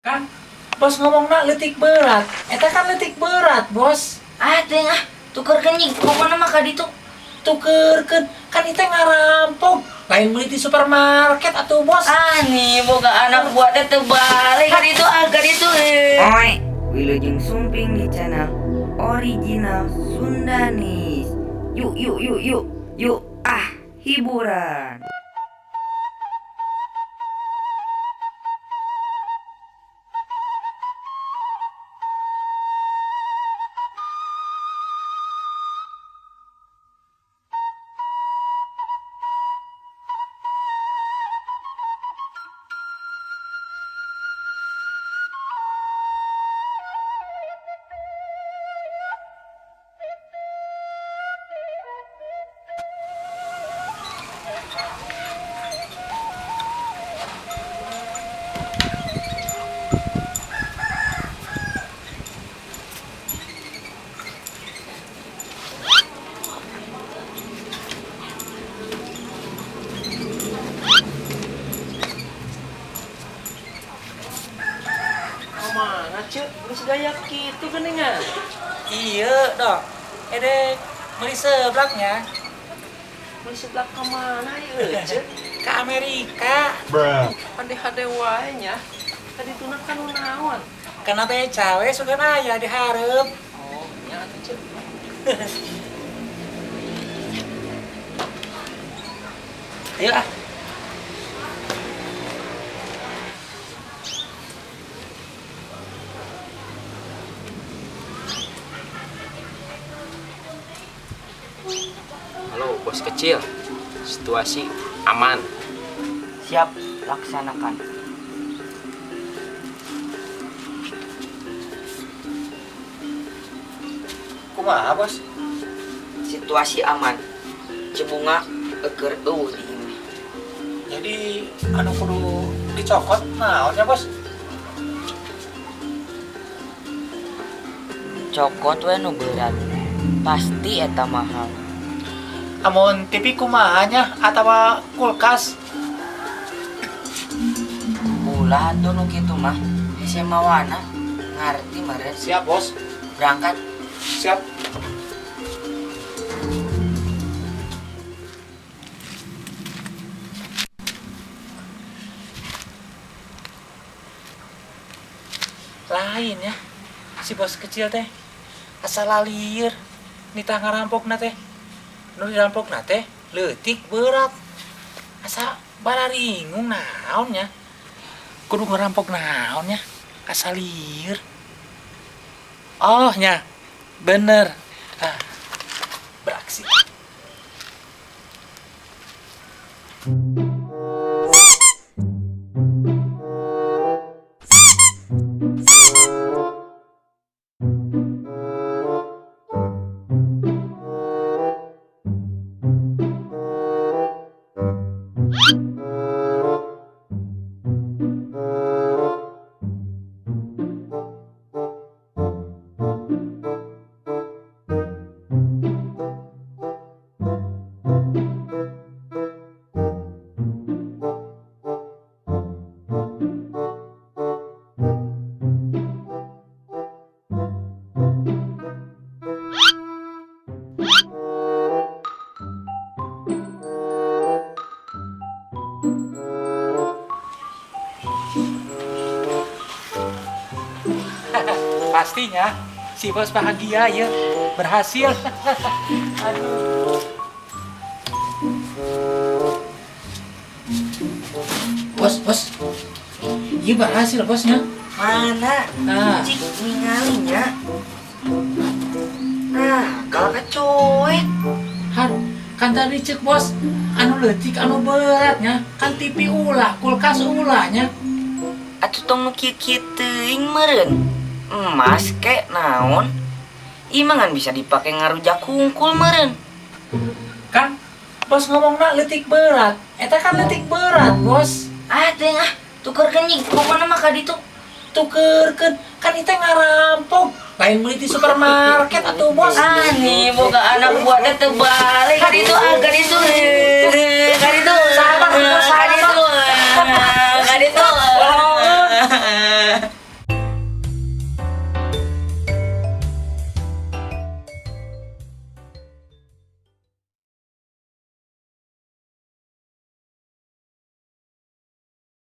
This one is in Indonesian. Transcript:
Kan bos ngomongna leutik berat eta kan leutik berat bos. Tengah tuker kenying pokoknya maka ditu Tukerkeun kan itu ngarampok lain beli di supermarket atuh bos. nih boga anak buat terbalik kan itu agak itu oi Wilujeng Sumping di channel original Sundanis. Yuk hiburan. Mana cek, geus gaya kitu geuningan. Iya dok edek beli seblaknya Beli sebelah ka mana ieu cek? ke Amerika. Hade-hade wae nya. Tadi tuna kan nu naon? Karena beca we suka aya di hareup. Oh, nya atuh cek. Ayo ah. Halo bos kecil, situasi aman. Siap laksanakan. Kumaha bos? Situasi aman. Cebunga eker eueuh di imah. Jadi anu kudu dicokot naonnya bos? Cokot we nu berat. Pasti eta mahal. Amun TV kumahanya atawa kulkas? Ulah atuh nu kitu mah. Hese mawana ngarti meureun. Siap bos. Berangkat. Siap. Lain ya si bos kecil teh asal lalir nita ngarampokna teh nu dirampokna teh leutik berat asa bararingung naonnya kudu ngerampok naonnya asal lieur. Oh nya bener beraksi. Pastinya si bos bahagia ya berhasil. Aduh. Bos, iya berhasil bosnya. Mana? Cik ningalinya. Kalau kecuit. Han, kan tadi cek bos, anu leutik anu beratnya, kan TV ulah, kulkas ulahnya. Atuh tong nu kieu teuing meureun. Emas kek naon? Imangan bisa dipakai ngarujak hungkul meureun. Kan bos ngomongna leutik berat, eta kan leutik berat bos. Tengah tuker kenying pokoknya maka ditu Tukerkeun kan itu ngarampok lain beli di supermarket atuh bos. nih boga anak buat terbalik kan itu agak itu